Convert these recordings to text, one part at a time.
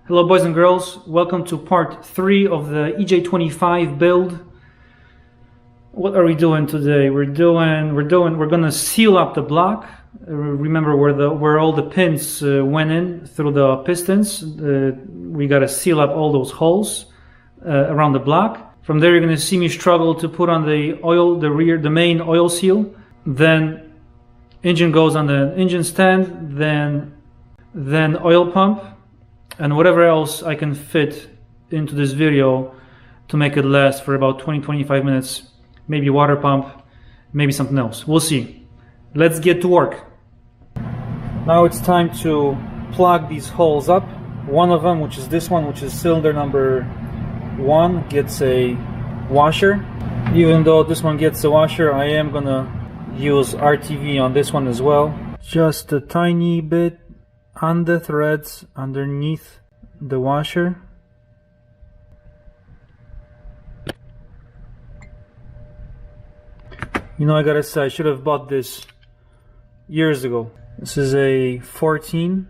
Hello boys and girls, welcome to part 3 of the EJ25 build. What are we doing today? We're gonna seal up the block. Remember where all the pins went in through the pistons. We gotta seal up all those holes around the block. From there you're gonna see me struggle to put on the main oil seal. Then engine goes on the engine stand, then oil pump, and whatever else I can fit into this video to make it last for about 20-25 minutes. Maybe water pump, maybe something else. We'll see. Let's get to work. Now it's time to plug these holes up. One of them, which is this one, which is cylinder number 1, gets a washer. Even though this one gets a washer, I am gonna use RTV on this one as well. Just a tiny bit on the threads underneath the washer. You know, I gotta say, I should have bought this years ago. This is a 14,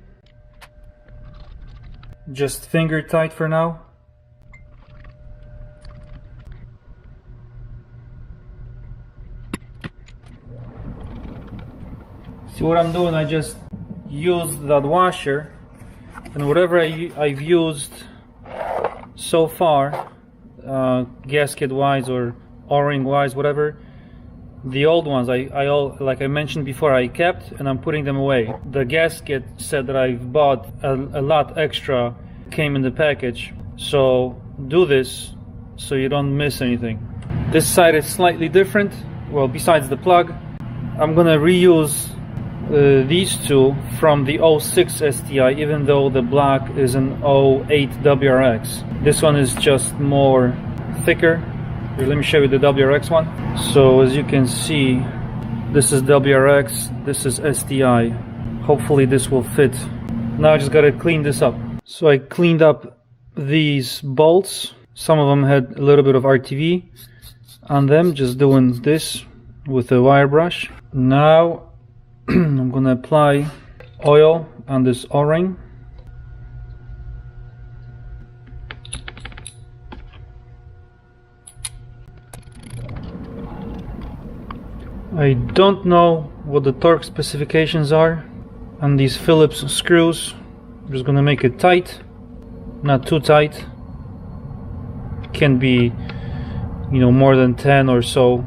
just finger tight for now. See what I'm doing? I just used that washer, and whatever I've used so far, gasket wise or o-ring wise, whatever, the old ones like I mentioned before, I kept, and I'm putting them away. The gasket set that I've bought, a lot extra, came in the package. So do this so you don't miss anything. This side is slightly different. Well, besides the plug, I'm gonna reuse these two from the 06 STI, even though the black is an 08 WRX. This one is just more thicker. Here, let me show you the WRX one. So as you can see, this is WRX, this is STI. Hopefully this will fit. Now I just gotta clean this up. So I cleaned up these bolts. Some of them had a little bit of RTV on them, just doing this with a wire brush. Now I'm gonna apply oil on this o-ring. I don't know what the torque specifications are on these Phillips screws. I'm just gonna make it tight, not too tight. Can be, you know, more than 10 or so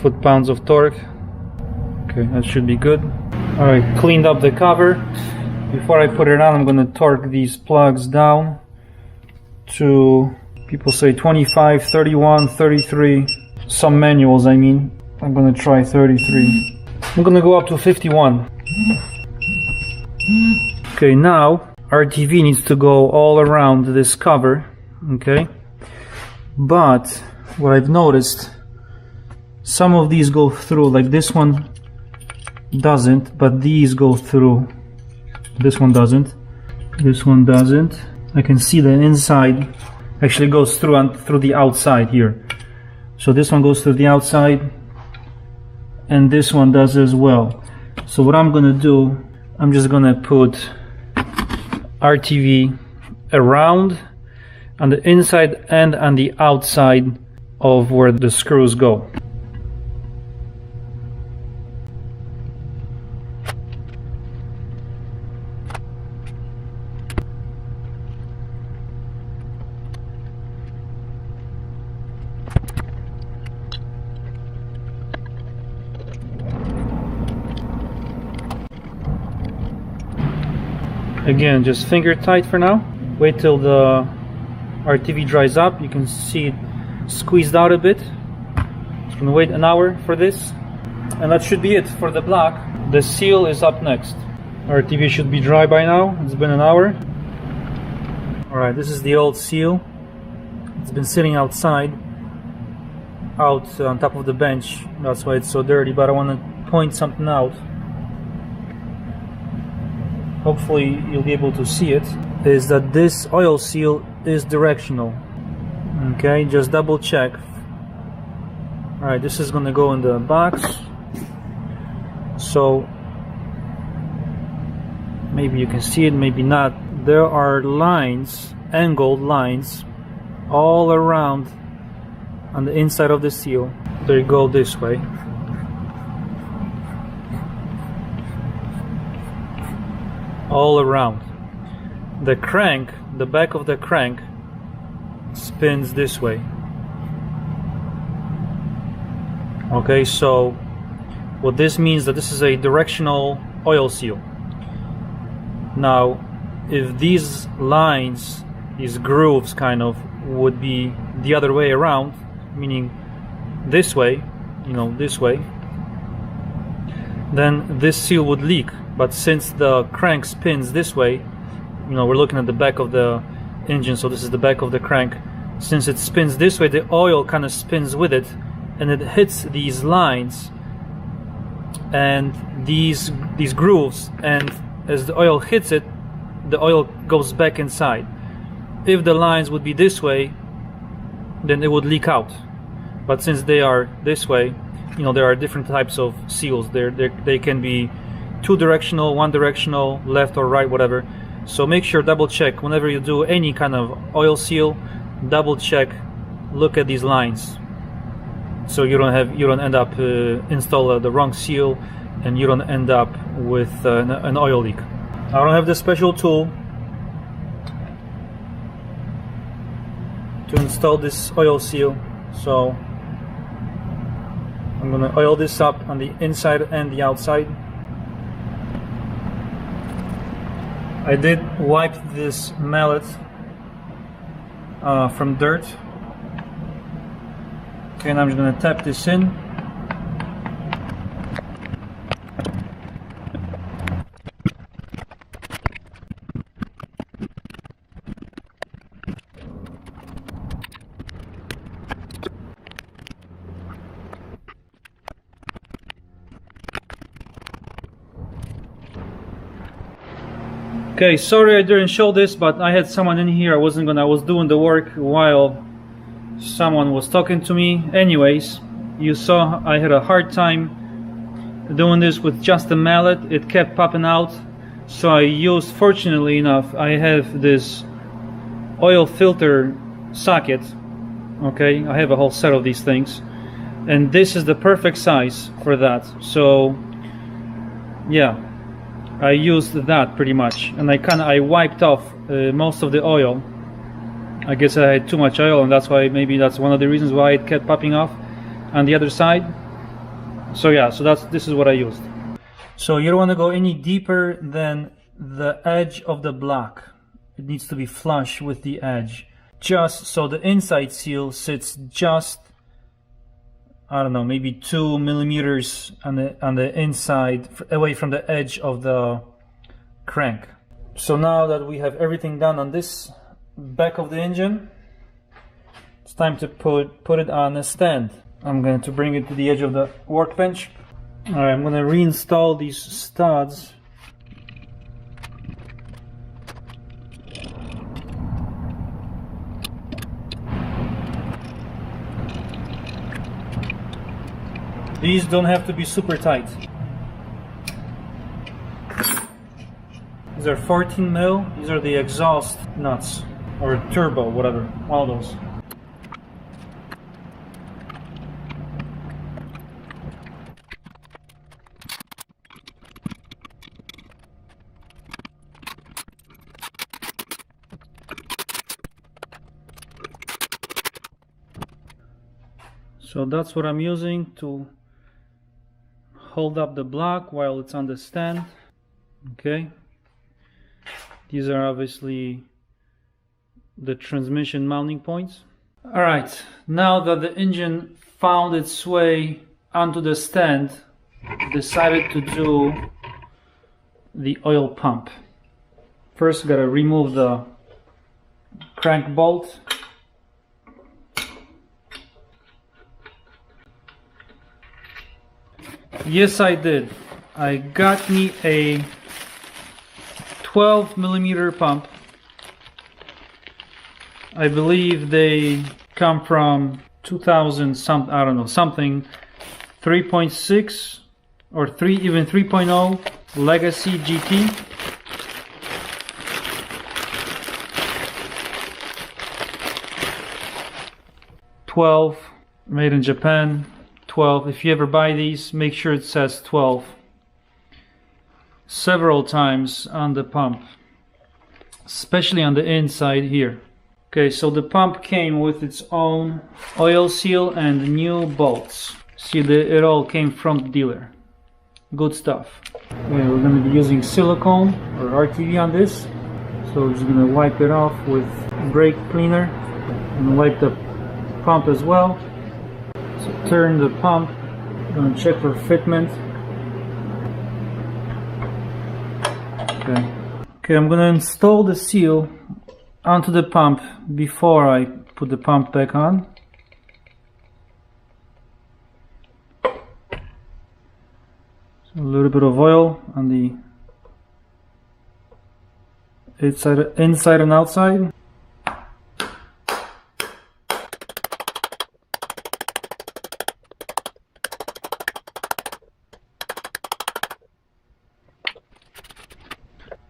foot-pounds of torque. Okay, that should be good. Alright, cleaned up the cover. Before I put it on, I'm going to torque these plugs down to, people say 25, 31, 33. Some manuals, I mean. I'm going to try 33. I'm going to go up to 51. Okay, now RTV needs to go all around this cover. Okay, but what I've noticed, some of these go through, like this one doesn't, but these go through. This one doesn't. This one doesn't. I can see the inside actually goes through and through the outside here. So this one goes through the outside, and this one does as well. So what I'm gonna do, I'm just gonna put RTV around on the inside and on the outside of where the screws go. Again, just finger tight for now. Wait till the RTV dries up. You can see it squeezed out a bit. Just gonna wait an hour for this, and that should be it for the block. The seal is up next. RTV should be dry by now. It's been an hour. Alright, this is the old seal. It's been sitting outside, out on top of the bench. That's why it's so dirty, but I want to point something out. Hopefully you'll be able to see it, is that this oil seal is directional. Okay, just double check. Alright, this is gonna go in the box. So maybe you can see it, maybe not. there are lines, angled lines, all around on the inside of the seal. They go this way. All around. The crank, the back of the crank, spins this way. Okay, so what this means that this is a directional oil seal. Now, if these lines, these grooves kind of, would be the other way around, meaning this way, you know, this way, then this seal would leak. But since the crank spins this way, you know, we're looking at the back of the engine, so this is the back of the crank. Since it spins this way, the oil kind of spins with it, and it hits these lines and these grooves, and as the oil hits it, the oil goes back inside. If the lines would be this way, then it would leak out. But since they are this way, you know, there are different types of seals. They can be two directional, one directional, left or right, whatever. So make sure, double check whenever you do any kind of oil seal. Double check, look at these lines, so you don't end up install the wrong seal, and you don't end up with an oil leak. I don't have the special tool to install this oil seal, so I'm gonna oil this up on the inside and the outside. I did wipe this mallet from dirt. Okay, and I'm just going to tap this in. Okay, sorry I didn't show this, but I had someone in here. I was doing the work while someone was talking to me. Anyways, you saw I had a hard time doing this with just a mallet. It kept popping out, so I used, fortunately enough, I have this oil filter socket. Okay, I have a whole set of these things, and this is the perfect size for that. So yeah, I used that pretty much, and I wiped off most of the oil. I guess I had too much oil, and that's why, maybe that's one of the reasons why it kept popping off on the other side. So yeah, so this is what I used. So you don't want to go any deeper than the edge of the block. It needs to be flush with the edge, just so the inside seal sits just, I don't know, maybe 2 millimeters on the inside, away from the edge of the crank. So now that we have everything done on this back of the engine, it's time to put it on a stand. I'm going to bring it to the edge of the workbench. Alright, I'm going to reinstall these studs. These don't have to be super tight. These are 14 mil. These are the exhaust nuts, or turbo, whatever, one of those. So that's what I'm using to hold up the block while it's on the stand. Okay, these are obviously the transmission mounting points. All right, now that the engine found its way onto the stand, decided to do the oil pump. First, gotta remove the crank bolt. Yes, I did. I got me a 12 millimeter pump. I believe they come from 2000 something, I don't know, something 3.6 or 3, even 3.0 Legacy GT. 12, made in Japan, 12. If you ever buy these, make sure it says 12 several times on the pump, especially on the inside here. Okay, so the pump came with its own oil seal and new bolts. See, it all came from the dealer. Good stuff. Okay, we're going to be using silicone or RTV on this. So we're just going to wipe it off with brake cleaner and wipe the pump as well. So turn the pump. I'm going to check for fitment. Okay, I'm going to install the seal onto the pump before I put the pump back on. So a little bit of oil on the inside and outside.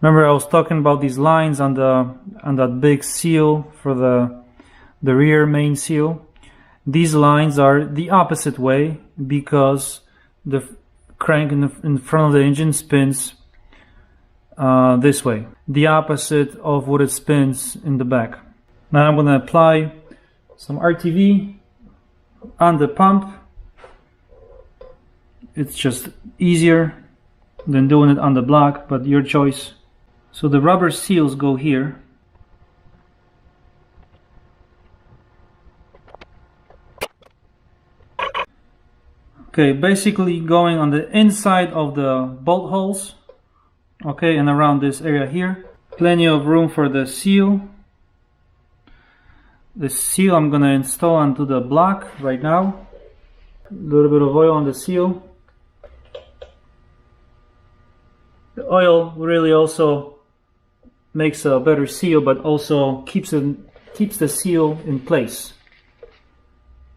Remember, I was talking about these lines on that big seal for the rear main seal. These lines are the opposite way because the crank in front of the engine spins this way, the opposite of what it spins in the back. Now I'm going to apply some RTV on the pump. It's just easier than doing it on the block, but your choice. So the rubber seals go here. Okay, basically going on the inside of the bolt holes. Okay, and around this area here. Plenty of room for the seal. The seal I'm gonna install onto the block right now. A little bit of oil on the seal. The oil really also makes a better seal, but also keeps the seal in place,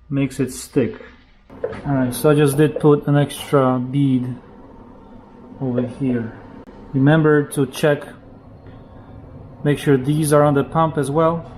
makes it stick. Alright, so I just did put an extra bead over here. Remember to check, make sure these are on the pump as well.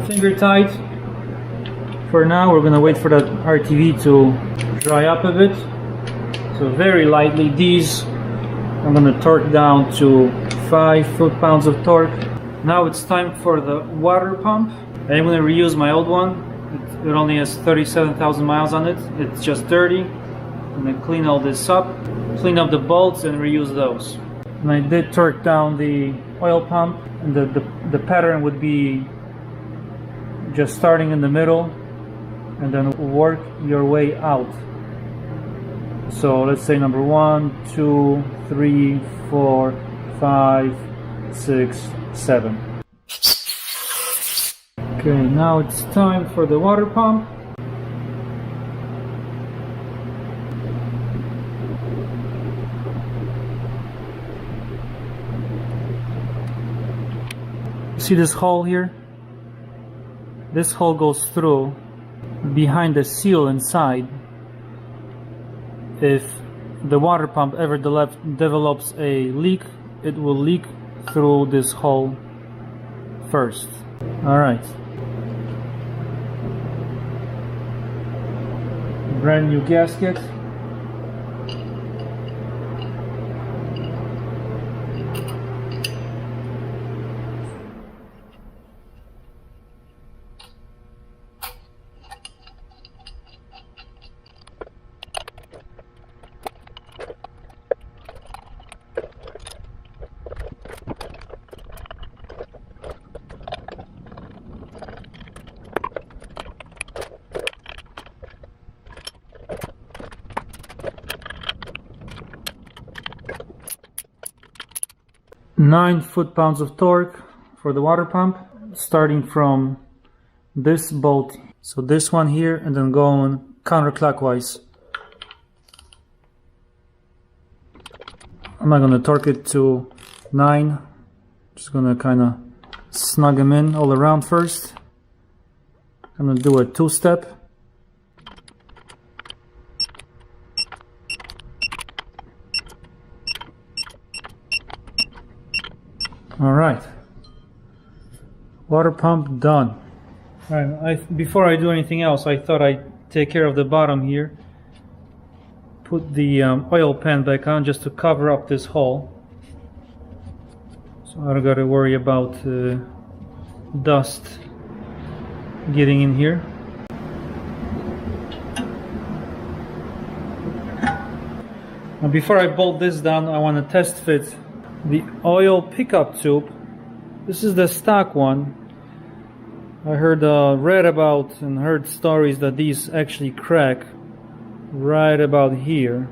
Finger tight. For now, we're gonna wait for that RTV to dry up a bit. So very lightly, these I'm gonna torque down to 5 foot-pounds of torque. Now it's time for the water pump. I'm gonna reuse my old one. It only has 37,000 miles on it. It's just dirty. I'm gonna clean all this up, clean up the bolts and reuse those. And I did torque down the oil pump, and the pattern would be just starting in the middle and then work your way out. So let's say number 1, 2, 3, 4, 5, 6, 7. Okay, now it's time for the water pump. See this hole here? This hole goes through behind the seal inside. If the water pump ever develops a leak, it will leak through this hole first. Alright. Brand new gasket. 9 foot-pounds of torque for the water pump, starting from this bolt, so this one here, and then going counterclockwise. I'm not going to torque it to 9, just going to kind of snug them in all around first. I'm going to do a 2-step. Alright, water pump done. Alright, before I do anything else, I thought I'd take care of the bottom here. Put the oil pan back on just to cover up this hole, so I don't gotta worry about dust getting in here. Now before I bolt this down, I want to test fit the oil pickup tube. This is the stock one. I read about and heard stories that these actually crack right about here.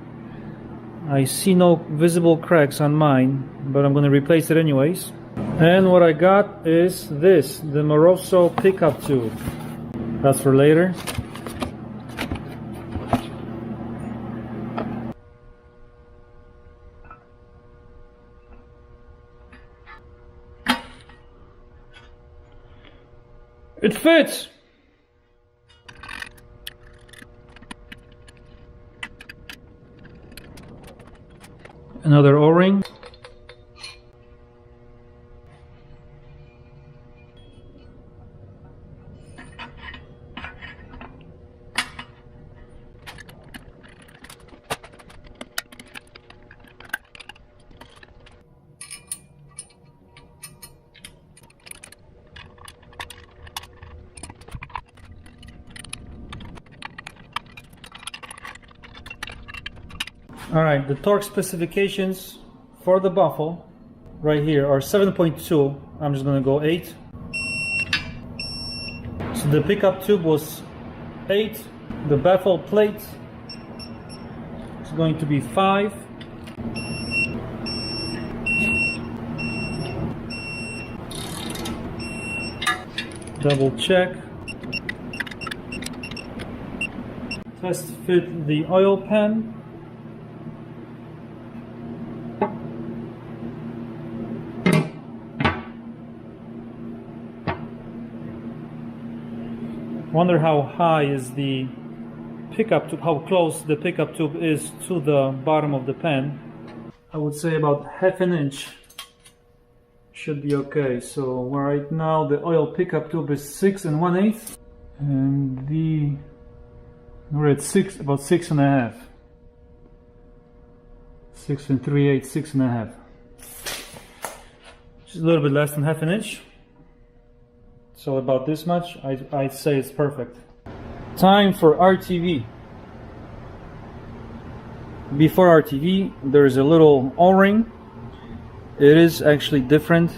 I see no visible cracks on mine, but I'm going to replace it anyways. And what I got is this, the Moroso pickup tube. That's for later. It fits! Another O-ring. Alright, the torque specifications for the baffle right here are 7.2. I'm just going to go 8. So the pickup tube was 8. The baffle plate is going to be 5. Double check. Test fit the oil pan. Wonder how high is the pickup tube, how close the pickup tube is to the bottom of the pan. I would say about half an inch should be okay. So right now the oil pickup tube is 6 1/8, and we're at about 6 1/2. 6 3/8, 6 1/2. Just a little bit less than half an inch. So about this much, I'd say it's perfect. Time for RTV. Before RTV, there's a little O-ring. It is actually different.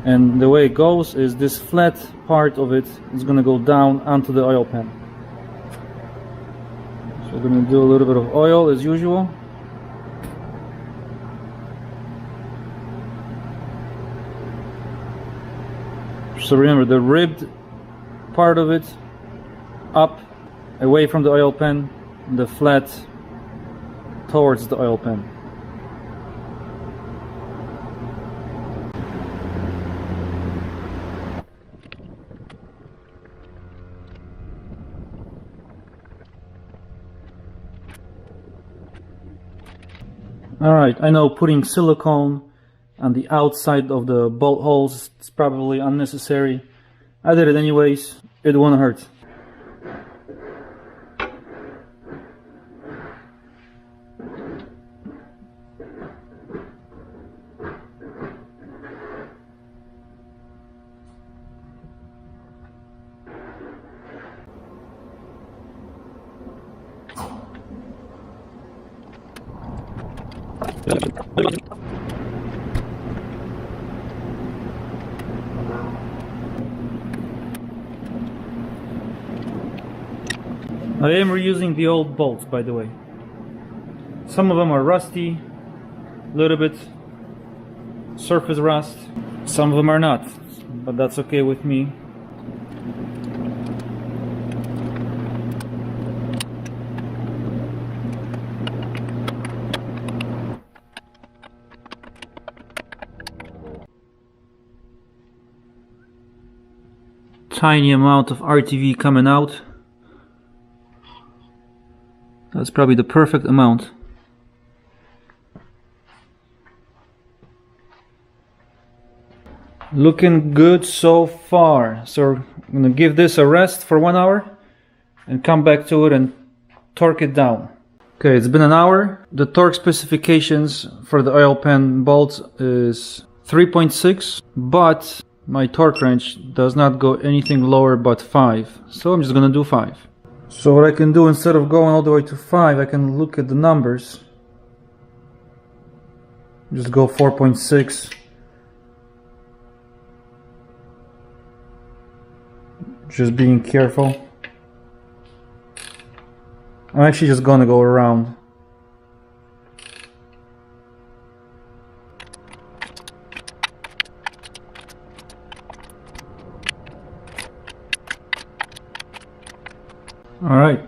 And the way it goes is this flat part of it is going to go down onto the oil pan. So we're going to do a little bit of oil as usual. So remember, the ribbed part of it up away from the oil pan, the flat towards the oil pan. Alright, I know putting silicone on the outside of the bolt holes is probably unnecessary. I did it anyways, it won't hurt. I am reusing the old bolts, by the way. Some of them are rusty, little bit surface rust. Some of them are not, but that's okay with me. Tiny amount of RTV coming out. That's probably the perfect amount. Looking good so far. So I'm gonna give this a rest for 1 hour and come back to it and torque it down. Okay, it's been an hour. The torque specifications for the oil pan bolts is 3.6, but my torque wrench does not go anything lower but 5. So I'm just gonna do 5. So what I can do, instead of going all the way to 5, I can look at the numbers. Just go 4.6. Just being careful. I'm actually just gonna go around. All right.